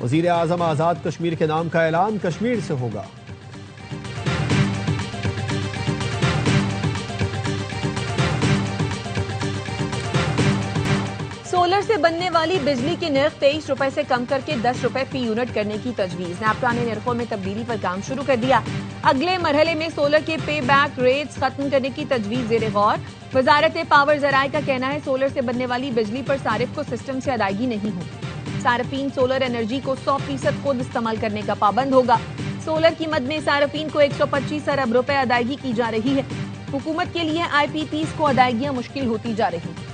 وزیر اعظم آزاد کشمیر کے نام کا اعلان کشمیر سے ہوگا۔ سولر سے بننے والی بجلی کے نرخ 23 روپے سے کم کر کے 10 روپے فی یونٹ کرنے کی تجویز۔ نیپٹا نے نرخوں میں تبدیلی پر کام شروع کر دیا۔ اگلے مرحلے میں سولر کے پے بیک ریٹس ختم کرنے کی تجویز زیر غور۔ وزارت پاور ذرائع کا کہنا ہے سولر سے بننے والی بجلی پر صارف کو سسٹم سے ادائیگی نہیں ہوگی۔ صارفین سولر انرجی کو 100% خود استعمال کرنے کا پابند ہوگا۔ سولر کی مد میں صارفین کو 125 ارب روپے ادائیگی کی جا رہی ہے۔ حکومت کے لیے آئی پی پیز کو ادائیگیاں مشکل ہوتی جا رہی ہیں۔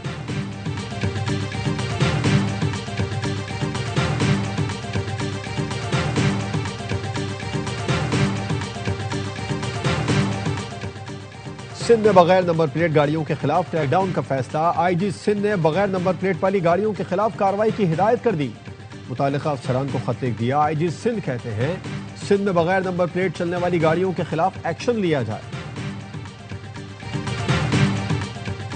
سندھ میں بغیر نمبر پلیٹ گاڑیوں کے خلاف کریک ڈاؤن کا فیصلہ۔ آئی جی سندھ نے بغیر نمبر پلیٹ والی گاڑیوں کے خلاف کارروائی کی ہدایت کر دی۔ متعلقہ افسران کو خط لکھ دیا۔ آئی جی سندھ کہتے ہیں سندھ میں بغیر نمبر پلیٹ چلنے والی گاڑیوں کے خلاف ایکشن لیا جائے۔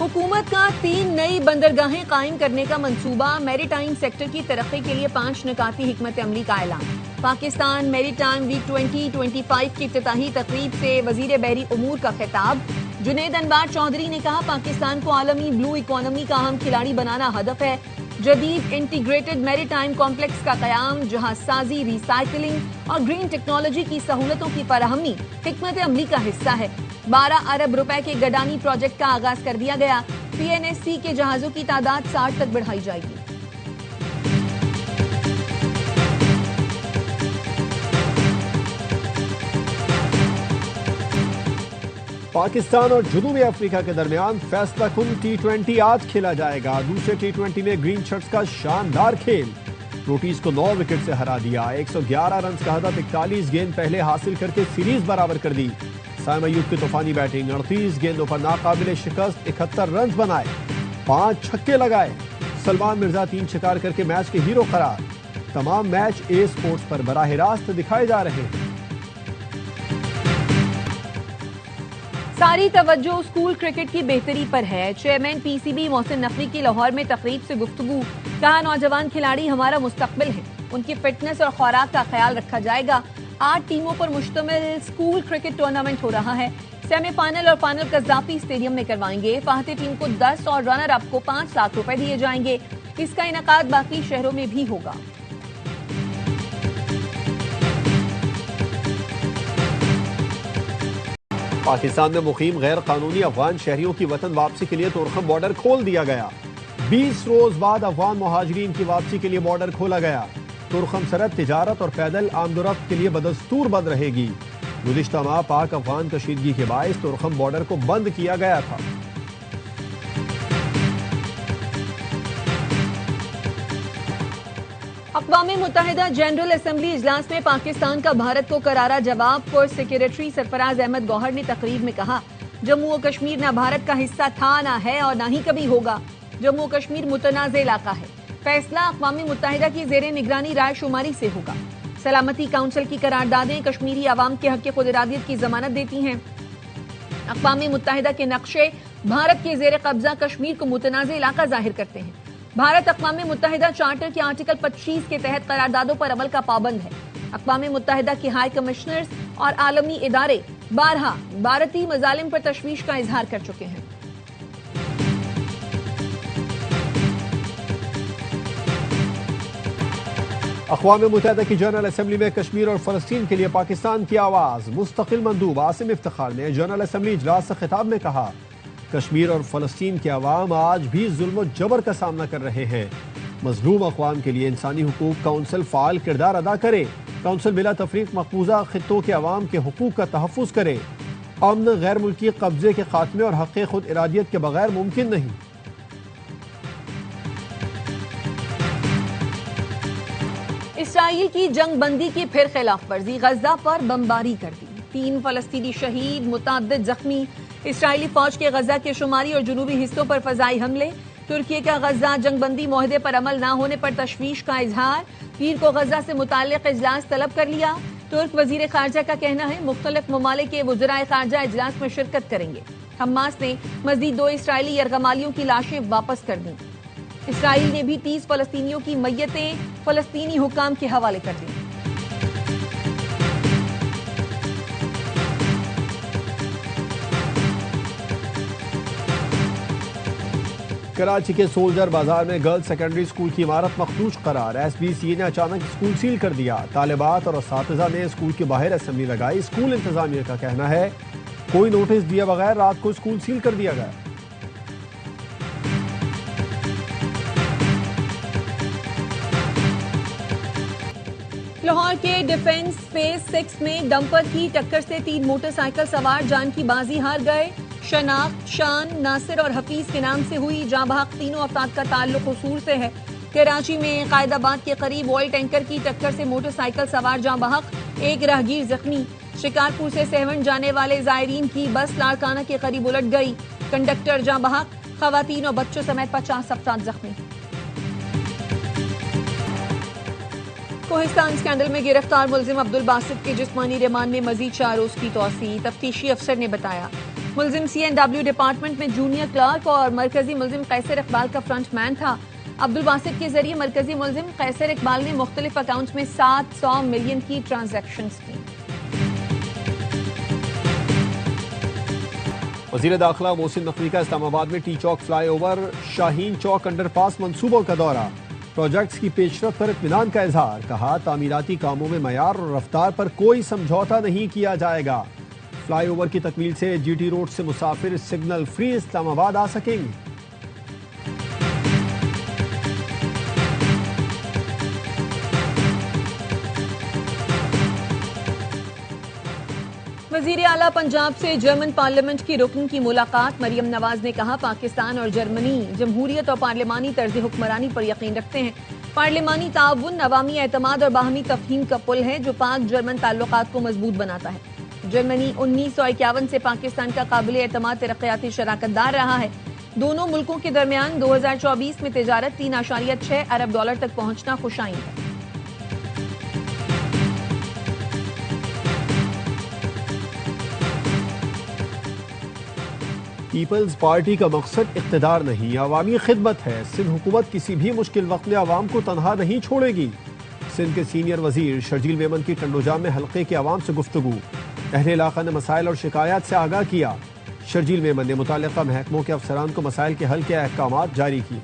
حکومت کا 3 نئی بندرگاہیں قائم کرنے کا منصوبہ۔ میری ٹائم سیکٹر کی ترقی کے لیے 5 نکاتی حکمت عملی کا اعلان۔ پاکستان میری ٹائم ویک 2025 کی افتتاحی تقریب سے وزیر بحری امور کا خطاب۔ جنید انوار چودھری نے کہا پاکستان کو عالمی بلو اکانومی کا اہم کھلاڑی بنانا ہدف ہے۔ جدید انٹیگریٹڈ میری ٹائم کمپلیکس کا قیام، جہاز سازی، ری سائیکلنگ اور گرین ٹیکنالوجی کی سہولتوں کی فراہمی حکمت عملی کا حصہ ہے۔ 12 ارب روپے کے گڈانی پروجیکٹ کا آغاز کر دیا گیا۔ پی این ایس سی کے جہازوں کی تعداد 60 تک بڑھائی جائے گی۔ پاکستان اور جنوبی افریقہ کے درمیان فیصلہ کن ٹی20 آج کھیلا جائے گا۔ دوسرے ٹی20 میں گرین شرٹس کا شاندار کھیل، روٹیز کو 9 وکٹ سے ہرا دیا۔ 111 رنز کا ہدف 41 گیند پہلے حاصل کر کے سیریز برابر کر دی۔ سائم ایوب کی طوفانی بیٹنگ، 38 گیندوں پر ناقابل شکست 71 رنز بنائے، 5 چھکے لگائے۔ سلمان مرزا 3 شکار کر کے میچ کے ہیرو قرار۔ تمام میچ اے سپورٹس پر براہ راست دکھائے جا رہے ہیں۔ ساری توجہ اسکول کرکٹ کی بہتری پر ہے۔ Chairman P C B Mohsin Naqvi کی لاہور میں تقریب سے گفتگو۔ کہا نوجوان کھلاڑی ہمارا مستقبل ہے، ان کی فٹنس اور خوراک کا خیال رکھا جائے گا۔ 8 ٹیموں پر مشتمل اسکول کرکٹ ٹورنامنٹ ہو رہا ہے۔ سیمی فائنل اور فائنل قذافی اسٹیڈیم میں کروائیں گے۔ فاتح ٹیم کو 10 اور رنر اپ کو 5 لاکھ روپے دیے جائیں گے۔ اس کا انعقاد باقی شہروں میں بھی ہوگا۔ پاکستان میں مقیم غیر قانونی افغان شہریوں کی وطن واپسی کے لیے تورخم بارڈر کھول دیا گیا۔ 20 روز بعد افغان مہاجرین کی واپسی کے لیے بارڈر کھولا گیا۔ تورخم سرحد تجارت اور پیدل آمد و رفت کے لیے بدستور بند رہے گی۔ گزشتہ ماہ پاک افغان کشیدگی کے باعث تورخم بارڈر کو بند کیا گیا تھا۔ اقوام متحدہ جنرل اسمبلی اجلاس میں پاکستان کا بھارت کو کرارا جواب۔ فورس سیکریٹری سرفراز احمد گوہر نے تقریب میں کہا جموں و کشمیر نہ بھارت کا حصہ تھا، نہ ہے اور نہ ہی کبھی ہوگا۔ جموں و کشمیر متنازع علاقہ ہے، فیصلہ اقوام متحدہ کی زیر نگرانی رائے شماری سے ہوگا۔ سلامتی کونسل کی قراردادیں کشمیری عوام کے حق خود ارادیت کی ضمانت دیتی ہیں۔ اقوام متحدہ کے نقشے بھارت کے زیر قبضہ کشمیر کو متنازع علاقہ ظاہر کرتے ہیں۔ بھارت اقوام متحدہ چارٹر کے آرٹیکل 25 کے تحت قراردادوں پر عمل کا پابند ہے۔ اقوام متحدہ کے ہائی کمشنرز اور عالمی ادارے بارہا بھارتی مظالم پر تشویش کا اظہار کر چکے ہیں۔ اقوام متحدہ کی جنرل اسمبلی میں کشمیر اور فلسطین کے لیے پاکستان کی آواز۔ مستقل مندوب عاصم افتخار نے جنرل اسمبلی اجلاس سے خطاب میں کہا کشمیر اور فلسطین کے عوام آج بھی ظلم و جبر کا سامنا کر رہے ہیں۔ مظلوم اقوام کے لیے انسانی حقوق کونسل فعال کردار ادا کرے۔ کونسل بلا تفریق مقبوضہ خطوں کے عوام کے حقوق کا تحفظ کرے۔ امن غیر ملکی قبضے کے خاتمے اور حق خود ارادیت کے بغیر ممکن نہیں۔ اسرائیل کی جنگ بندی کی پھر خلاف ورزی، غزہ پر بمباری کر دی، 3 فلسطینی شہید، متعدد زخمی۔ اسرائیلی فوج کے غزہ کے شمالی اور جنوبی حصوں پر فضائی حملے۔ ترکی کا غزہ جنگ بندی معاہدے پر عمل نہ ہونے پر تشویش کا اظہار۔ پیر کو غزہ سے متعلق اجلاس طلب کر لیا۔ ترک وزیر خارجہ کا کہنا ہے مختلف ممالک کے وزرائے خارجہ اجلاس میں شرکت کریں گے۔ حماس نے مزید 2 اسرائیلی یرغمالیوں کی لاشیں واپس کر دیں۔ اسرائیل نے بھی 30 فلسطینیوں کی میتیں فلسطینی حکام کے حوالے کر دیں۔ کراچی کے سولجر بازار میں گرلز سیکنڈری اسکول کی عمارت مخدوش قرار، ایس بی سی نے اچانک اسکول سیل کر دیا۔ طالبات اور اساتذہ نے اسکول کے باہر اسمبلی لگائی۔ اسکول انتظامیہ کا کہنا ہے کوئی نوٹس دیے بغیر رات کو اسکول سیل کر دیا گیا۔ لاہور کے ڈیفنس فیز 6 میں ڈمپر کی ٹکر سے 3 موٹر سائیکل سوار جان کی بازی ہار گئے۔ شناخت شان، ناصر اور حفیظ کے نام سے ہوئی، جاں بحق تینوں افراد کا تعلق قصور سے ہے۔ کراچی میں قائد آباد کے قریب آئل ٹینکر کی ٹکر سے موٹر سائیکل سوار جاں بحق، ایک راہگیر زخمی۔ شکارپور سے سیون جانے والے زائرین کی بس لاڑکانہ کے قریب الٹ گئی، کنڈکٹر جاں بحق، خواتین اور بچوں سمیت 50 افراد زخمی۔ کوہستان اسکینڈل میں گرفتار ملزم عبدالباسط کے جسمانی ریمانڈ میں مزید 4 روز کی توسیع، تفتیشی افسر نے بتایا۔ ملزم CNW ڈپارٹمنٹ میں جونیئر کلرک اور مرکزی ملزم قیصر اقبال کا فرنٹ مین تھا۔ عبدالباسط کے ذریعے مرکزی ملزم قیصر اقبال نے مختلف اکاؤنٹس میں 700 ملین کی ٹرانزیکشنز کی۔ وزیر داخلہ محسن نقوی کا اسلام آباد میں ٹی چوک فلائی اوور شاہین چوک انڈر پاس منصوبوں کا دورہ، پروجیکٹس کی پیش رفت پر اطمینان کا اظہار، کہا تعمیراتی کاموں میں معیار اور رفتار پر کوئی سمجھوتہ نہیں کیا جائے گا۔ فلائی اوور کی تکمیل سے جی ٹی روڈ سے مسافر سگنل فری اسلام آباد آ سکیں گے۔ وزیر اعلیٰ پنجاب سے جرمن پارلیمنٹ کی رکن کی ملاقات، مریم نواز نے کہا پاکستان اور جرمنی جمہوریت اور پارلیمانی طرز حکمرانی پر یقین رکھتے ہیں۔ پارلیمانی تعاون عوامی اعتماد اور باہمی تفہیم کا پل ہے جو پاک جرمن تعلقات کو مضبوط بناتا ہے۔ جرمنی 1951 سے پاکستان کا قابل اعتماد ترقیاتی شراکت دار رہا ہے۔ دونوں ملکوں کے درمیان 2024 میں تجارت 3.6 ارب ڈالر تک پہنچنا خوشائند ہے۔ پیپلز پارٹی کا مقصد اقتدار نہیں، عوامی خدمت ہے۔ سندھ حکومت کسی بھی مشکل وقت میں عوام کو تنہا نہیں چھوڑے گی۔ سندھ کے سینئر وزیر شرجیل میمن کی ٹنڈوجام میں حلقے کے عوام سے گفتگو، اہل علاقہ نے مسائل اور شکایات سے آگاہ کیا۔ شرجیل میمن نے متعلقہ محکموں کے افسران کو مسائل کے حل کے احکامات جاری کیے۔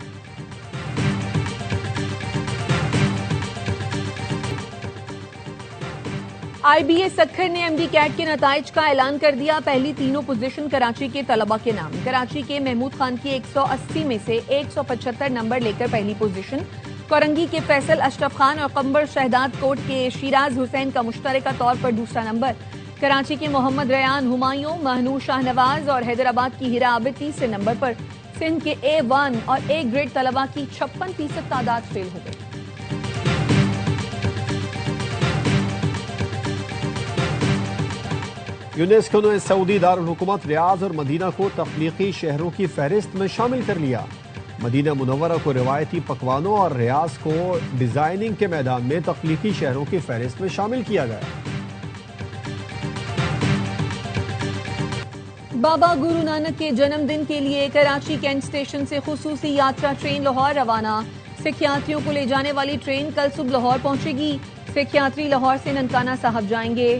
IBA سکھر نے MD کیٹ کے نتائج کا اعلان کر دیا، پہلی تینوں پوزیشن کراچی کے طلبہ کے نام۔ کراچی کے محمود خان کی 180 میں سے 175 نمبر لے کر پہلی پوزیشن، کورنگی کے فیصل اشرف خان اور قمبر شہداد کوٹ کے شیراز حسین کا مشترکہ طور پر دوسرا نمبر، کراچی کے محمد ریان ہمایوں، مہنور شاہ نواز اور حیدرآباد کی ہیرا عابد تیسرے نمبر پر۔ سندھ کے A1 اور A گریڈ طلبہ کی 56% تعداد فیل ہو گئی۔ یونیسکو نے سعودی دارالحکومت ریاض اور مدینہ کو تخلیقی شہروں کی فہرست میں شامل کر لیا۔ مدینہ منورہ کو روایتی پکوانوں اور ریاض کو ڈیزائننگ کے میدان میں تخلیقی شہروں کی فہرست میں شامل کیا گیا۔ بابا گرو نانک کے جنم دن کے لیے کراچی کینٹ اسٹیشن سے خصوصی یاترا ٹرین لاہور روانہ، سکھ یاتریوں کو لے جانے والی ٹرین کل صبح لاہور پہنچے گی۔ سکھ یاتری لاہور سے ننکانہ صاحب جائیں گے۔